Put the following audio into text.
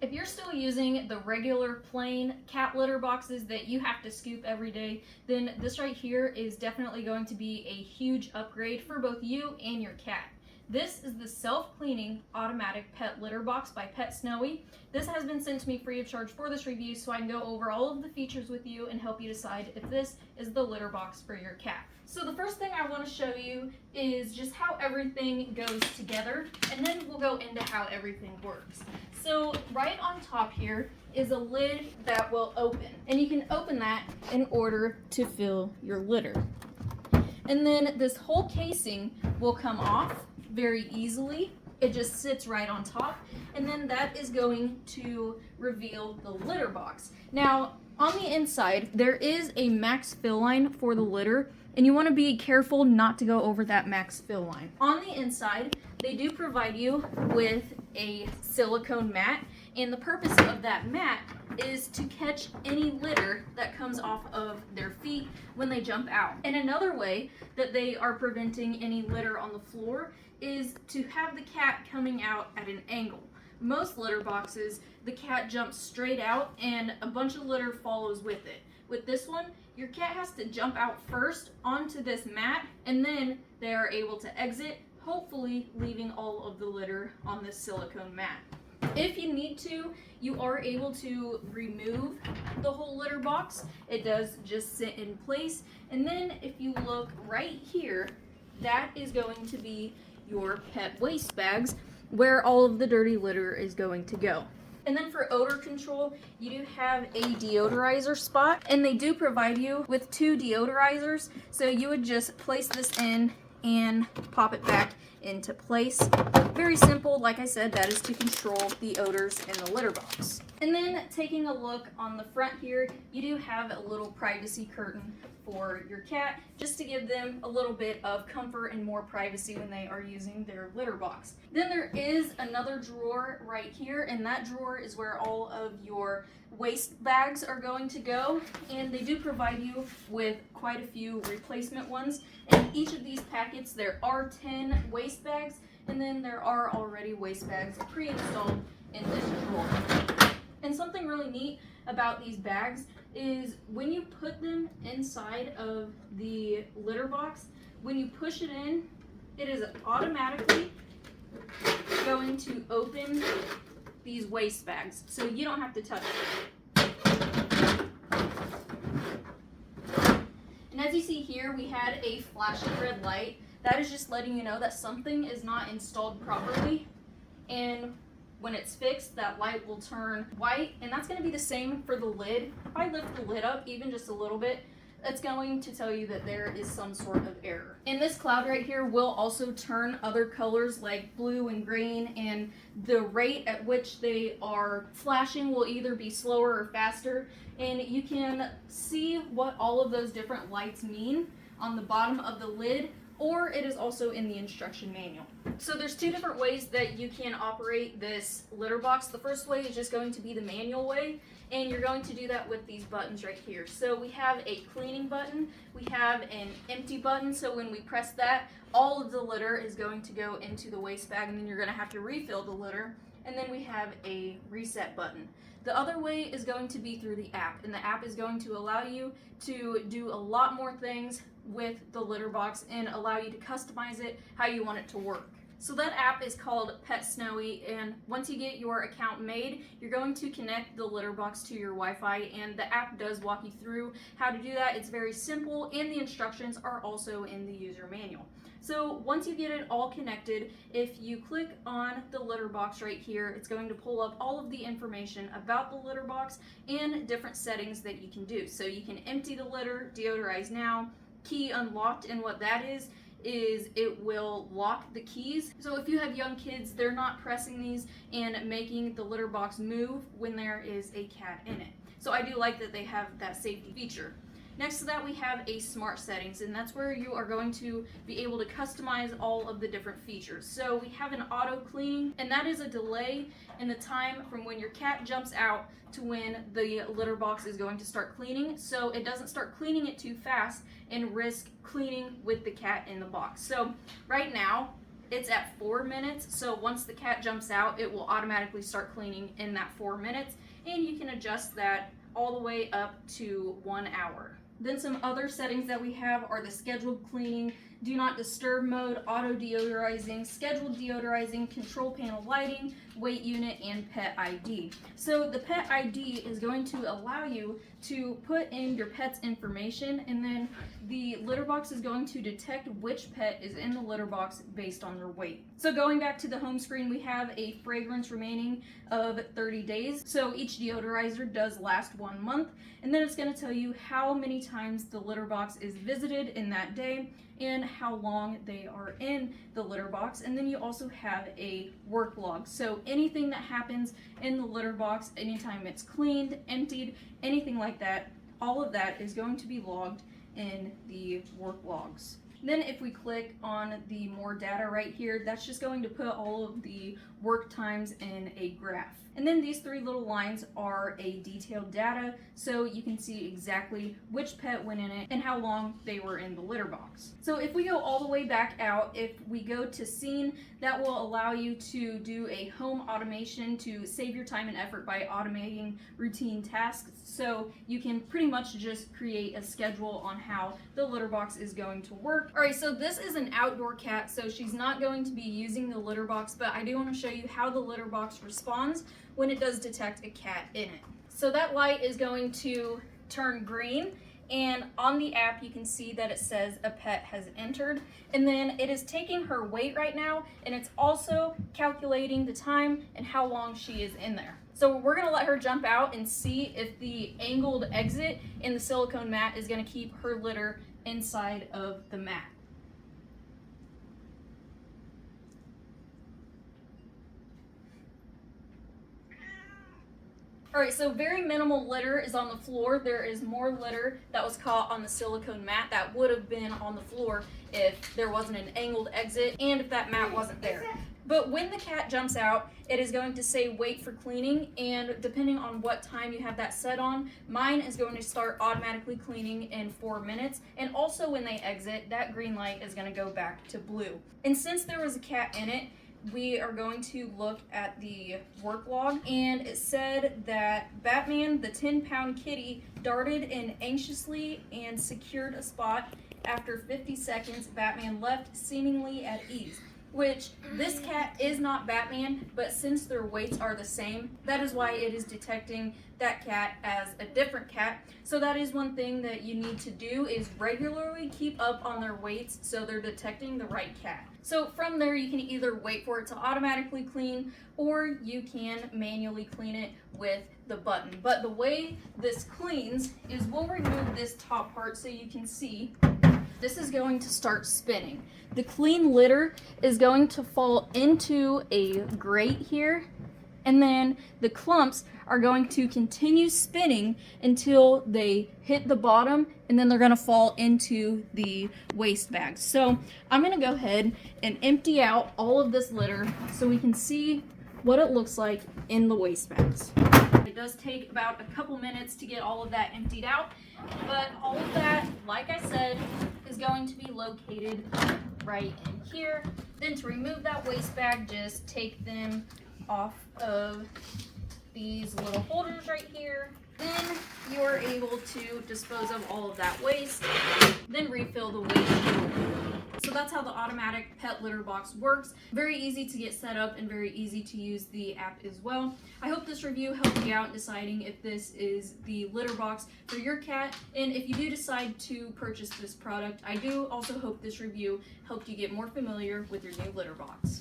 If you're still using the regular plain cat litter boxes that you have to scoop every day, then this right here is definitely going to be a huge upgrade for both you and your cat. This is the self-cleaning automatic pet litter box by Pet Snowy. This has been sent to me free of charge for this review so I can go over all of the features with you and help you decide if this is the litter box for your cat. So the first thing I want to show you is just how everything goes together, and then we'll go into how everything works. So right on top here is a lid that will open, and you can open that in order to fill your litter. And then this whole casing will come off very easily. It just sits right on top, and then that is going to reveal the litter box. Now, on the inside, there is a max fill line for the litter, and you want to be careful not to go over that max fill line. On the inside, they do provide you with a silicone mat, and the purpose of that mat is to catch any litter that comes off of their feet when they jump out. And another way that they are preventing any litter on the floor is to have the cat coming out at an angle. Most litter boxes, the cat jumps straight out and a bunch of litter follows with it. With this one, your cat has to jump out first onto this mat, and then they are able to exit, hopefully leaving all of the litter on this silicone mat. If you need to, you are able to remove the whole litter box. It does just sit in place. And then if you look right here, that is going to be your pet waste bags where all of the dirty litter is going to go. And then for odor control, you do have a deodorizer spot, and they do provide you with 2 deodorizers. So you would just place this in and pop it back into place. Very simple. Like I said, that is to control the odors in the litter box. And then taking a look on the front here, you do have a little privacy curtain for your cat, just to give them a little bit of comfort and more privacy when they are using their litter box. Then there is another drawer right here, and that drawer is where all of your waste bags are going to go, and they do provide you with quite a few replacement ones. In each of these packets there are 10 waste bags, and then there are already waste bags pre-installed in this drawer. And something really neat about these bags is when you put them inside of the litter box, when you push it in, it is automatically going to open these waste bags, so you don't have to touch it. And as you see here, we had a flashing red light. That is just letting you know that something is not installed properly, and when it's fixed, that light will turn white, and that's going to be the same for the lid. If I lift the lid up even just a little bit, that's going to tell you that there is some sort of error. And this cloud right here will also turn other colors like blue and green, and the rate at which they are flashing will either be slower or faster, and you can see what all of those different lights mean on the bottom of the lid, or it is also in the instruction manual. So there's 2 different ways that you can operate this litter box. The first way is just going to be the manual way, and you're going to do that with these buttons right here. So we have a cleaning button, we have an empty button, so when we press that, all of the litter is going to go into the waste bag, and then you're going to have to refill the litter. And then we have a reset button. The other way is going to be through the app, and the app is going to allow you to do a lot more things with the litter box and allow you to customize it how you want it to work. So that app is called Pet Snowy, and once you get your account made, you're going to connect the litter box to your Wi-Fi, and the app does walk you through how to do that. It's very simple, and the instructions are also in the user manual. So once you get it all connected, if you click on the litter box right here, it's going to pull up all of the information about the litter box and different settings that you can do. So you can empty the litter, deodorize now, key unlocked, and what that is it will lock the keys. So if you have young kids, they're not pressing these and making the litter box move when there is a cat in it. So I do like that they have that safety feature. Next to that, we have a smart settings, and that's where you are going to be able to customize all of the different features. So we have an auto cleaning, and that is a delay in the time from when your cat jumps out to when the litter box is going to start cleaning, so it doesn't start cleaning it too fast and risk cleaning with the cat in the box. So right now, it's at 4 minutes. So once the cat jumps out, it will automatically start cleaning in that 4 minutes. And you can adjust that all the way up to 1 hour. Then some other settings that we have are the scheduled cleaning, do not disturb mode, auto deodorizing, scheduled deodorizing, control panel lighting, weight unit, and pet ID. So the pet ID is going to allow you to put in your pet's information, and then the litter box is going to detect which pet is in the litter box based on their weight. So going back to the home screen, we have a fragrance remaining of 30 days. So each deodorizer does last 1 month, and then it's going to tell you how many times the litter box is visited in that day and how long they are in the litter box. And then you also have a work log. So anything that happens in the litter box, anytime it's cleaned, emptied, anything like that, all of that is going to be logged in the work logs. Then if we click on the more data right here, that's just going to put all of the work times in a graph. And then these 3 little lines are a detailed data, so you can see exactly which pet went in it and how long they were in the litter box. So if we go all the way back out, if we go to scene, that will allow you to do a home automation to save your time and effort by automating routine tasks. So you can pretty much just create a schedule on how the litter box is going to work. All right, so this is an outdoor cat, so she's not going to be using the litter box, but I do want to show you how the litter box responds when it does detect a cat in it. So that light is going to turn green, and on the app you can see that it says a pet has entered, and then it is taking her weight right now, and it's also calculating the time and how long she is in there. So we're gonna let her jump out and see if the angled exit in the silicone mat is gonna keep her litter inside of the mat. All right, so very minimal litter is on the floor. There is more litter that was caught on the silicone mat that would have been on the floor if there wasn't an angled exit and if that mat wasn't there. But when the cat jumps out, it is going to say wait for cleaning, and depending on what time you have that set on, mine is going to start automatically cleaning in 4 minutes, and also when they exit, that green light is going to go back to blue. And since there was a cat in it, we are going to look at the work log, and it said that Batman, the 10-pound kitty, darted in anxiously and secured a spot. After 50 seconds, Batman left seemingly at ease. Which, this cat is not Batman, but since their weights are the same, that is why it is detecting that cat as a different cat. So that is one thing that you need to do, is regularly keep up on their weights so they're detecting the right cat. So from there, you can either wait for it to automatically clean, or you can manually clean it with the button. But the way this cleans is we'll remove this top part so you can see. This is going to start spinning. The clean litter is going to fall into a grate here, and then the clumps are going to continue spinning until they hit the bottom, and then they're going to fall into the waste bags. So I'm going to go ahead and empty out all of this litter so we can see what it looks like in the waste bags. It does take about a couple minutes to get all of that emptied out, but all of that, like I said, is going to be located right in here. Then to remove that waste bag, just take them off of these little holders right here. Then you are able to dispose of all of that waste, then refill the waste. So that's how the automatic pet litter box works. Very easy to get set up and very easy to use the app as well. I hope this review helped you out in deciding if this is the litter box for your cat. And if you do decide to purchase this product, I do also hope this review helped you get more familiar with your new litter box.